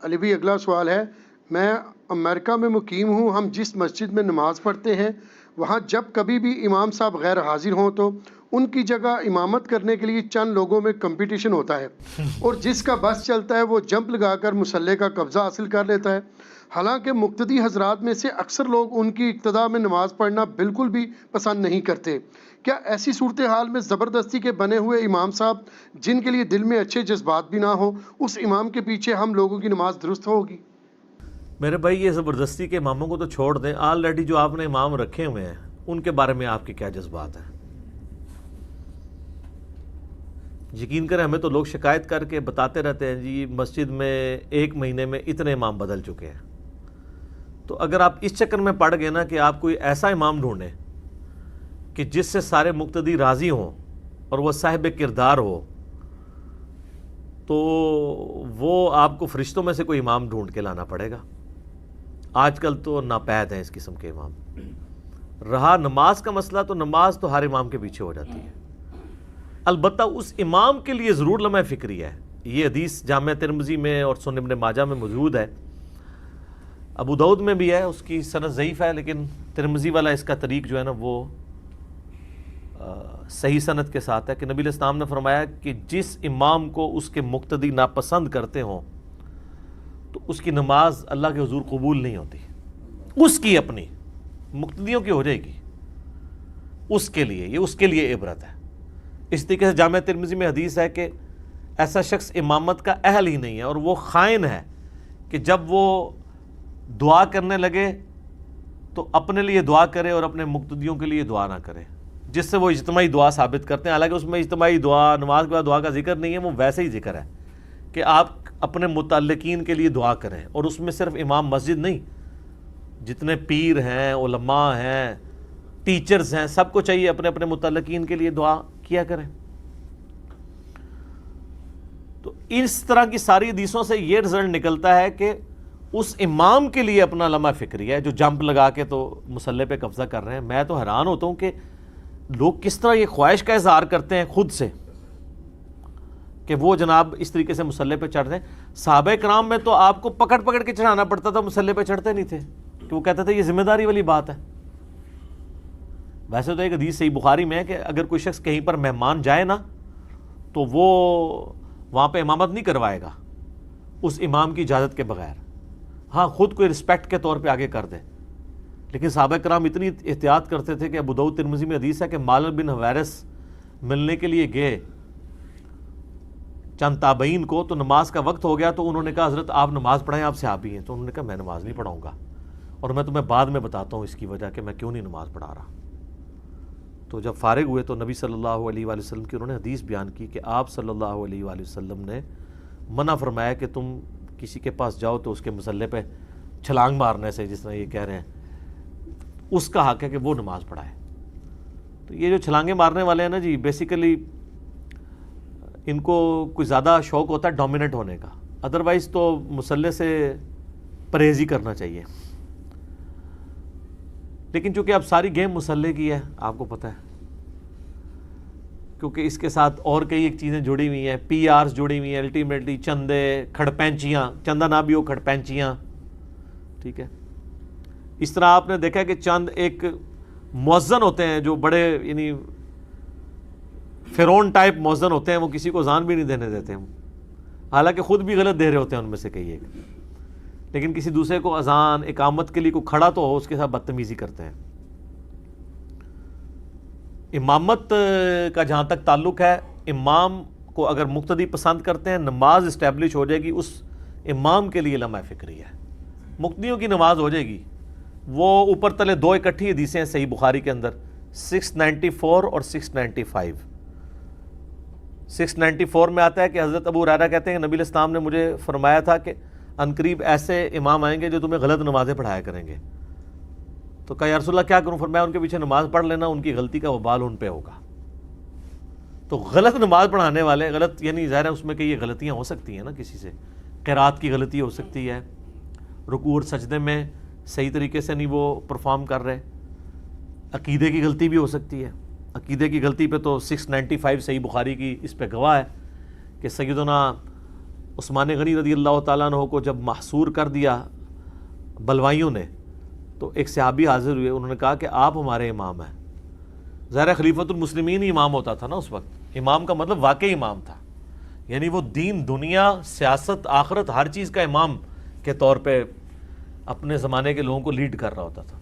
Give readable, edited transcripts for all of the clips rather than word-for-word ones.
علی بھی اگلا سوال ہے، میں امریکہ میں مقیم ہوں، ہم جس مسجد میں نماز پڑھتے ہیں وہاں جب کبھی بھی امام صاحب غیر حاضر ہوں تو ان کی جگہ امامت کرنے کے لیے چند لوگوں میں کمپٹیشن ہوتا ہے اور جس کا بس چلتا ہے وہ جمپ لگا کر مصلی کا قبضہ حاصل کر لیتا ہے، حالانکہ مقتدی حضرات میں سے اکثر لوگ ان کی اقتداء میں نماز پڑھنا بالکل بھی پسند نہیں کرتے۔ کیا ایسی صورتحال میں زبردستی کے بنے ہوئے امام صاحب جن کے لیے دل میں اچھے جذبات بھی نہ ہو، اس امام کے پیچھے ہم لوگوں کی نماز درست ہوگی؟ میرے بھائی یہ زبردستی کے اماموں کو تو چھوڑ دیں، آلریڈی جو آپ نے امام رکھے ہوئے ہیں ان کے بارے میں آپ کے کیا جذبات ہیں؟ یقین کریں ہمیں تو لوگ شکایت کر کے بتاتے رہتے ہیں جی مسجد میں ایک مہینے میں اتنے امام بدل چکے ہیں۔ تو اگر آپ اس چکر میں پڑ گئے نا کہ آپ کوئی ایسا امام ڈھونڈیں کہ جس سے سارے مقتدی راضی ہوں اور وہ صاحب کردار ہو، تو وہ آپ کو فرشتوں میں سے کوئی امام ڈھونڈ کے لانا پڑے گا۔ آج کل تو ناپید ہیں اس قسم کے امام۔ رہا نماز کا مسئلہ، تو نماز تو ہر امام کے پیچھے ہو جاتی ہے، البتہ اس امام کے لیے ضرور لمحہ فکری ہے۔ یہ حدیث جامع ترمذی میں اور سنن ابن ماجہ میں موجود ہے، ابو داؤد میں بھی ہے، اس کی سند ضعیف ہے، لیکن ترمذی والا اس کا طریق جو ہے نا وہ صحیح سند کے ساتھ ہے کہ نبی علیہ السلام نے فرمایا کہ جس امام کو اس کے مقتدی ناپسند کرتے ہوں تو اس کی نماز اللہ کے حضور قبول نہیں ہوتی، اس کی اپنی، مقتدیوں کی ہو جائے گی اس کے لیے، یہ اس کے لیے عبرت ہے۔ اس طریقے سے جامع ترمذی میں حدیث ہے کہ ایسا شخص امامت کا اہل ہی نہیں ہے اور وہ خائن ہے کہ جب وہ دعا کرنے لگے تو اپنے لیے دعا کرے اور اپنے مقتدیوں کے لیے دعا نہ کرے، جس سے وہ اجتماعی دعا ثابت کرتے ہیں، حالانکہ اس میں اجتماعی دعا، نماز کے بعد دعا کا ذکر نہیں ہے، وہ ویسے ہی ذکر ہے کہ آپ اپنے متعلقین کے لیے دعا کریں، اور اس میں صرف امام مسجد نہیں، جتنے پیر ہیں، علماء ہیں، ٹیچرز ہیں، سب کو چاہیے اپنے اپنے متعلقین کے لیے دعا کیا کریں۔ تو اس طرح کی ساری حدیثوں سے یہ رزلٹ نکلتا ہے کہ اس امام کے لیے اپنا لمحہ فکری ہے جو جمپ لگا کے تو مصلی پہ قبضہ کر رہے ہیں۔ میں تو حیران ہوتا ہوں کہ لوگ کس طرح یہ خواہش کا اظہار کرتے ہیں خود سے کہ وہ جناب اس طریقے سے مصلی پہ چڑھ رہے ہیں۔ صحابہ کرام میں تو آپ کو پکڑ پکڑ کے چڑھانا پڑتا تھا، مصلی پہ چڑھتے نہیں تھے، کہ وہ کہتے تھے یہ ذمہ داری والی بات ہے۔ ویسے تو ایک حدیث صحیح بخاری میں ہے کہ اگر کوئی شخص کہیں پر مہمان جائے نا تو وہ وہاں پہ امامت نہیں کروائے گا اس امام کی اجازت کے بغیر، ہاں خود کوئی رسپیکٹ کے طور پہ آگے کر دے۔ لیکن صحابہ کرام اتنی احتیاط کرتے تھے کہ ابو داؤد ترمذی میں حدیث ہے کہ مالک بن حویرث ملنے کے لیے گئے چند تابعین کو، تو نماز کا وقت ہو گیا تو انہوں نے کہا حضرت آپ نماز پڑھائیں، آپ صحابی ہیں۔ تو انہوں نے کہا میں نماز نہیں پڑھاؤں گا، اور میں تمہیں بعد میں بتاتا ہوں اس کی وجہ کہ میں کیوں نہیں نماز پڑھا رہا۔ تو جب فارغ ہوئے تو نبی صلی اللہ علیہ وآلہ وسلم کی انہوں نے حدیث بیان کی کہ آپ صلی اللہ علیہ وآلہ وسلم نے منع فرمایا کہ تم کسی کے پاس جاؤ تو اس کے مصلی پہ چھلانگ مارنے سے، جس طرح یہ کہہ رہے ہیں، اس کا حق ہے کہ وہ نماز پڑھائے۔ تو یہ جو چھلانگیں مارنے والے ہیں نا جی، بیسیکلی ان کو کوئی زیادہ شوق ہوتا ہے ڈومیننٹ ہونے کا، ادروائز تو مصلی سے پرہیز ہی کرنا چاہیے۔ لیکن چونکہ اب ساری گیم مصلی کی ہے، آپ کو پتہ ہے، کیونکہ اس کے ساتھ اور کئی ایک چیزیں جڑی ہوئی ہیں، پی آرز جڑی ہوئی ہیں، الٹیمیٹلی چندے، کھڑپینچیاں، چندہ نہ بھی ہو کھڑپینچیاں، ٹھیک ہے۔ اس طرح آپ نے دیکھا کہ چند ایک مؤذن ہوتے ہیں جو بڑے یعنی فرعون ٹائپ مؤذن ہوتے ہیں، وہ کسی کو اذان بھی نہیں دینے دیتے ہیں، حالانکہ خود بھی غلط دے رہے ہوتے ہیں ان میں سے کئی ایک، لیکن کسی دوسرے کو اذان اقامت کے لیے کوئی کھڑا تو ہو اس کے ساتھ بدتمیزی کرتے ہیں۔ امامت کا جہاں تک تعلق ہے، امام کو اگر مقتدی پسند کرتے ہیں، نماز اسٹیبلش ہو جائے گی، اس امام کے لیے لمحہ فکری ہے، مقتدیوں کی نماز ہو جائے گی۔ وہ اوپر تلے دو اکٹھی حدیثیں ہیں صحیح بخاری کے اندر، 694 اور 695۔ 694 میں آتا ہے کہ حضرت ابو ہریرہ کہتے ہیں کہ نبی علیہ السلام نے مجھے فرمایا تھا کہ عنقریب ایسے امام آئیں گے جو تمہیں غلط نمازیں پڑھایا کریں گے۔ تو کہا یا رسول اللہ کیا کروں؟ فرمایا ان کے پیچھے نماز پڑھ لینا، ان کی غلطی کا وبال ان پہ ہوگا۔ تو غلط نماز پڑھانے والے، غلط یعنی ظاہر ہے اس میں کہ یہ غلطیاں ہو سکتی ہیں نا، کسی سے قرات کی غلطی ہو سکتی ہے، رکوع اور سجدے میں صحیح طریقے سے نہیں وہ پرفارم کر رہے، عقیدے کی غلطی بھی ہو سکتی ہے۔ عقیدے کی غلطی پہ تو 695 صحیح بخاری کی اس پہ گواہ ہے کہ سیدنا عثمان غنی رضی اللہ تعالیٰ عنہ کو جب محصور کر دیا بلوائیوں نے تو ایک صحابی حاضر ہوئے, انہوں نے کہا کہ آپ ہمارے امام ہیں. ظاہر خلیفۃ المسلمین ہی امام ہوتا تھا نا اس وقت. امام کا مطلب واقعی امام تھا, یعنی وہ دین, دنیا, سیاست, آخرت, ہر چیز کا امام کے طور پہ اپنے زمانے کے لوگوں کو لیڈ کر رہا ہوتا تھا.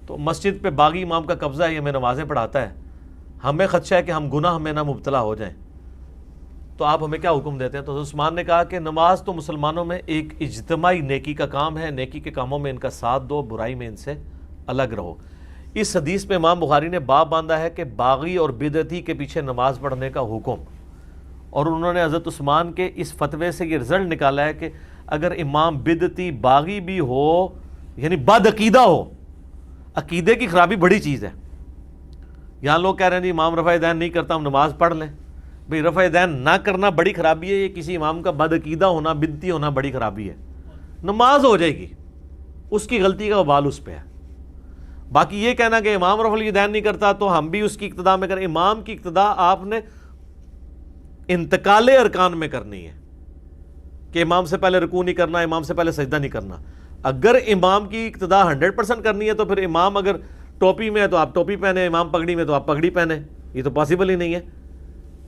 تو مسجد پہ باغی امام کا قبضہ ہے, یہ ہمیں نمازیں پڑھاتا ہے, ہمیں خدشہ ہے کہ ہم گناہ میں نہ مبتلا ہو جائیں, تو آپ ہمیں کیا حکم دیتے ہیں؟ تو عثمان نے کہا کہ نماز تو مسلمانوں میں ایک اجتماعی نیکی کا کام ہے, نیکی کے کاموں میں ان کا ساتھ دو, برائی میں ان سے الگ رہو. اس حدیث میں امام بخاری نے باب باندھا ہے کہ باغی اور بدعتی کے پیچھے نماز پڑھنے کا حکم, اور انہوں نے حضرت عثمان کے اس فتوے سے یہ رزلٹ نکالا ہے کہ اگر امام بدعتی باغی بھی ہو, یعنی بد عقیدہ ہو, عقیدے کی خرابی بڑی چیز ہے. یہاں لوگ کہہ رہے ہیں جی امام رفع دین نہیں کرتا, ہم نماز پڑھ لیں. بھئی رفع دین نہ کرنا بڑی خرابی ہے, یہ کسی امام کا بد عقیدہ ہونا, بدعتی ہونا بڑی خرابی ہے. نماز ہو جائے گی, اس کی غلطی کا وبال اس پہ ہے. باقی یہ کہنا کہ امام رفع دین نہیں کرتا تو ہم بھی اس کی اقتداء میں کریں, امام کی اقتداء آپ نے انتقال ارکان میں کرنی ہے کہ امام سے پہلے رکوع نہیں کرنا, امام سے پہلے سجدہ نہیں کرنا. اگر امام کی اقتداء 100% کرنی ہے تو پھر امام اگر ٹوپی میں ہے تو آپ ٹوپی پہنے, امام پگڑی میں تو آپ پگڑی پہنے, یہ تو پاسبل ہی نہیں ہے.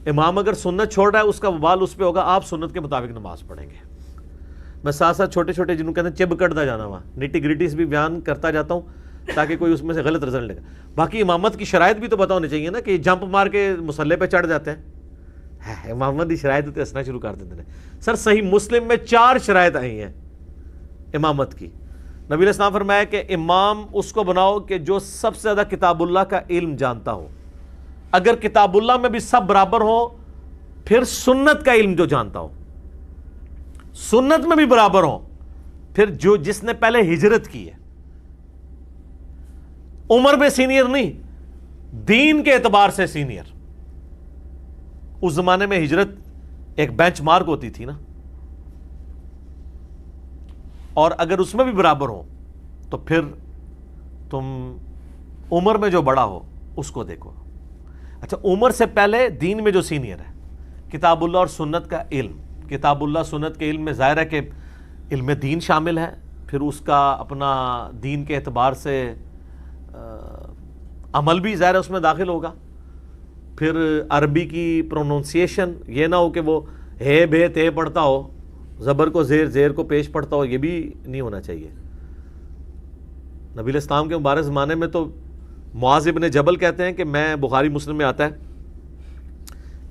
امام اگر سنت چھوڑ رہا ہے اس کا وبال اس پہ ہوگا, آپ سنت کے مطابق نماز پڑھیں گے. میں ساتھ ساتھ چھوٹے چھوٹے جنہوں کہتے ہیں چب کٹتا جانا ہوا, نیٹی گریٹیز بھی بیان کرتا جاتا ہوں تاکہ کوئی اس میں سے غلط رزلٹ لے. باقی امامت کی شرائط بھی تو پتہ ہونی چاہیے نا, کہ جمپ مار کے مصلے پہ چڑھ جاتے ہیں, امامت کی شرائط تو ہنسنا شروع کر دیتے ہیں. سر صحیح مسلم میں 4 شرائط آئی ہیں امامت کی. نبی علیہ السلام فرمایا کہ امام اس کو بناؤ کہ جو سب سے زیادہ کتاب اللہ کا علم جانتا ہو. اگر کتاب اللہ میں بھی سب برابر ہو, پھر سنت کا علم جو جانتا ہو, سنت میں بھی برابر ہو, پھر جو جس نے پہلے ہجرت کی ہے, عمر میں سینئر نہیں, دین کے اعتبار سے سینئر. اس زمانے میں ہجرت ایک بینچ مارک ہوتی تھی نا, اور اگر اس میں بھی برابر ہو تو پھر تم عمر میں جو بڑا ہو اس کو دیکھو. اچھا, عمر سے پہلے دین میں جو سینئر ہے, کتاب اللہ اور سنت کا علم, کتاب اللہ سنت کے علم میں ظاہر ہے کہ علم دین شامل ہے, پھر اس کا اپنا دین کے اعتبار سے عمل بھی ظاہر ہے اس میں داخل ہوگا. پھر عربی کی پروننسیشن, یہ نہ ہو کہ وہ ہے بے تے پڑھتا ہو, زبر کو زیر, زیر کو پیش پڑھتا ہو, یہ بھی نہیں ہونا چاہیے. نبی علیہ السلام کے مبارک زمانے میں تو معاذ ابن جبل کہتے ہیں کہ میں, بخاری مسلم میں آتا ہے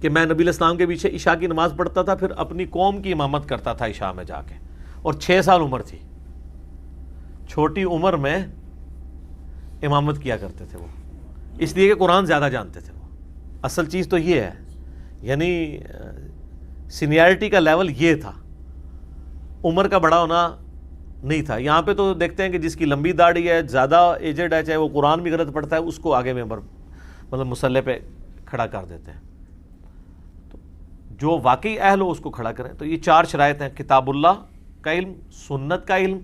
کہ میں نبی علیہ السلام کے پیچھے عشاء کی نماز پڑھتا تھا, پھر اپنی قوم کی امامت کرتا تھا عشاء میں جا کے, اور 6 سال عمر تھی. چھوٹی عمر میں امامت کیا کرتے تھے وہ, اس لیے کہ قرآن زیادہ جانتے تھے وہ. اصل چیز تو یہ ہے, یعنی سینیارٹی کا لیول یہ تھا, عمر کا بڑا ہونا نہیں تھا. یہاں پہ تو دیکھتے ہیں کہ جس کی لمبی داڑھی ہے, زیادہ ایجڈ ہے, چاہے وہ قرآن بھی غلط پڑھتا ہے, اس کو آگے ممبر مطلب مصلے پہ کھڑا کر دیتے ہیں. تو جو واقعی اہل ہو اس کو کھڑا کریں. تو یہ 4 شرائط ہیں, کتاب اللہ کا علم, سنت کا علم,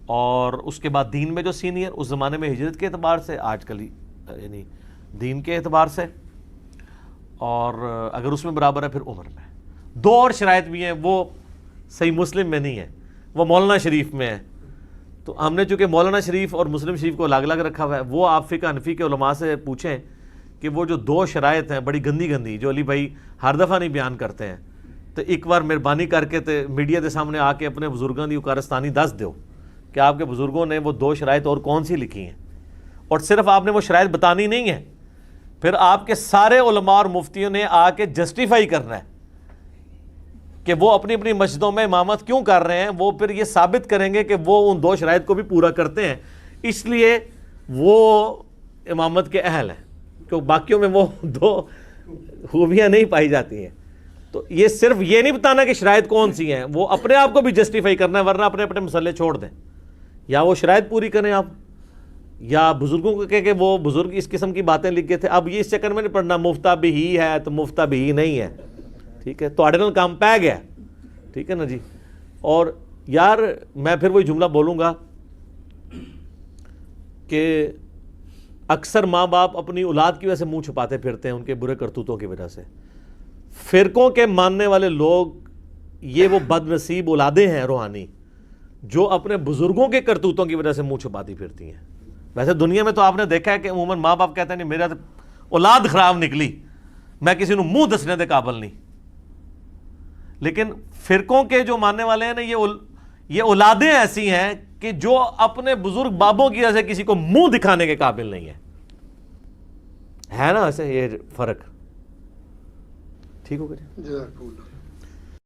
اور اس کے بعد دین میں جو سینئر, اس زمانے میں ہجرت کے اعتبار سے, آج کل یعنی دین کے اعتبار سے, اور اگر اس میں برابر ہے پھر عمر میں. 2 اور شرائط بھی ہیں, وہ صحیح مسلم میں نہیں ہے, وہ مولانا شریف میں ہے. تو ہم نے چونکہ مولانا شریف اور مسلم شریف کو الگ الگ رکھا ہوا ہے, وہ آپ فقہ حنفی کے علماء سے پوچھیں کہ وہ جو 2 شرائط ہیں بڑی گندی گندی, جو علی بھائی ہر دفعہ نہیں بیان کرتے ہیں, تو ایک بار مہربانی کر کے تے میڈیا کے سامنے آ کے اپنے بزرگوں کی کارستانی دس دو کہ آپ کے بزرگوں نے وہ 2 شرائط اور کون سی لکھی ہیں. اور صرف آپ نے وہ شرائط بتانی نہیں ہے, پھر آپ کے سارے علماء اور مفتیوں نے آ کے جسٹیفائی کرنا ہے کہ وہ اپنی اپنی مسجدوں میں امامت کیوں کر رہے ہیں. وہ پھر یہ ثابت کریں گے کہ وہ ان 2 شرائط کو بھی پورا کرتے ہیں, اس لیے وہ امامت کے اہل ہیں, کیونکہ باقیوں میں وہ 2 خوبیاں نہیں پائی جاتی ہیں. تو یہ صرف یہ نہیں بتانا کہ شرائط کون سی ہیں, وہ اپنے آپ کو بھی جسٹیفائی کرنا ہے, ورنہ اپنے اپنے مسئلے چھوڑ دیں, یا وہ شرائط پوری کریں آپ, یا بزرگوں کو کہ وہ بزرگ اس قسم کی باتیں لکھ گئے تھے. اب یہ اس چکر میں نہیں پڑھنا مفتہ بھی ہی ہے تو مفتہ بھی ہی نہیں ہے, ٹھیک ہے, تو آڈے نال کام پہ گیا, ٹھیک ہے نا جی. اور یار میں پھر وہی جملہ بولوں گا کہ اکثر ماں باپ اپنی اولاد کی وجہ سے منہ چھپاتے پھرتے ہیں, ان کے برے کرتوتوں کی وجہ سے. فرقوں کے ماننے والے لوگ یہ وہ بد نصیب اولادیں ہیں روحانی جو اپنے بزرگوں کے کرتوتوں کی وجہ سے منہ چھپاتی پھرتی ہیں. ویسے دنیا میں تو آپ نے دیکھا ہے کہ عموماً ماں باپ کہتے ہیں نہیں میرا اولاد خراب نکلی, میں کسی نے منہ دسنے دے قابل نہیں. لیکن فرقوں کے جو ماننے والے ہیں نا, یہ اولادیں ایسی ہیں کہ جو اپنے بزرگ بابوں کی وجہ سے کسی کو منہ دکھانے کے قابل نہیں ہے نا ایسے یہ فرق. ٹھیک ہو گیا.